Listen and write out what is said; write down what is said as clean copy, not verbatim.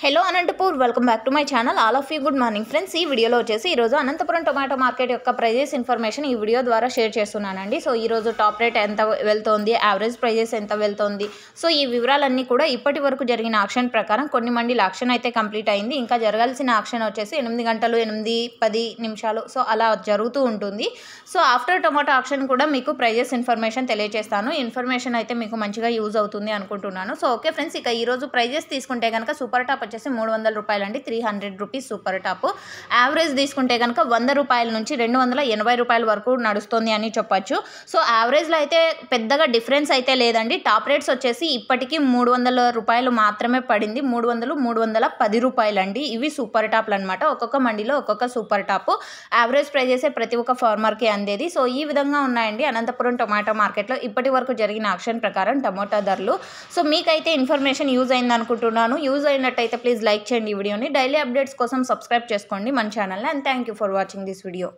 Hello Anantapur welcome back to my channel all of you good morning friends. ఈ వీడియోలో వచ్చేసి ఈరోజు అనంతపురం టొమాటో మార్కెట్ యొక్క ప్రైజెస్ ఇన్ఫర్మేషన్ ఈ వీడియో ద్వారా షేర్ చేస్తున్నానండి. సో ఈరోజు టాప్ రేట్ ఎంత వెళ్తోంది, యావరేజ్ ప్రైజెస్ ఎంత వెళ్తోంది, సో ఈ వివరాలన్నీ కూడా ఇప్పటి వరకు జరిగిన ఆక్షన్ ప్రకారం కొన్ని మండీల ఆక్షన్ అయితే కంప్లీట్ అయింది. ఇంకా జరగాల్సిన ఆక్షన్ వచ్చేసి 8 గంటలు 8-10 నిమిషాలు సో అలా జరుగుతూ ఉంటుంది. సో ఆఫ్టర్ టొమాటో ఆక్షన్ కూడా మీకు ప్రైజెస్ ఇన్ఫర్మేషన్ తెలియజేస్తాను. ఇన్ఫర్మేషన్ అయితే మీకు మంచిగా యూజ్ అవుతుంది అనుకుంటున్నాను. సో ఓకే ఫ్రెండ్స్, ఇక ఈరోజు ప్రైజెస్ తీసుకుంటే కనుక సూపర్ టాప్ వచ్చేసి 300 రూపాయలు అండి, 300 రూపీస్ సూపర్ టాప్. యావరేజ్ తీసుకుంటే కనుక 100 రూపాయల నుంచి 280 రూపాయల వరకు నడుస్తుంది అని చెప్పొచ్చు. సో యావరేజ్లో అయితే పెద్దగా డిఫరెన్స్ అయితే లేదండి. టాప్ రేట్స్ వచ్చేసి ఇప్పటికీ 300 రూపాయలు మాత్రమే పడింది. 310 రూపాయలు అండి. ఇవి సూపర్ టాప్లు అనమాట. ఒక్కొక్క మండీలో ఒక్కొక్క సూపర్ టాప్. యావరేజ్ ప్రైజెసే ప్రతి ఒక్క ఫార్మర్కి అందేది. సో ఈ విధంగా ఉన్నాయండి అనంతపురం టొమాటో మార్కెట్లో ఇప్పటి వరకు జరిగిన ఆక్షన్ ప్రకారం టమోటా ధరలు. సో మీకైతే ఇన్ఫర్మేషన్ యూజ్ అయింది అనుకుంటున్నాను. యూజ్ అయినట్టయితే ప్లీజ్ లైక్ చేయండి ఈ వీడియోని. డైలీ అప్డేట్స్ కోసం సబ్స్క్రైబ్ చేసుకోండి మన ఛానల్ని. And thank you for watching this video.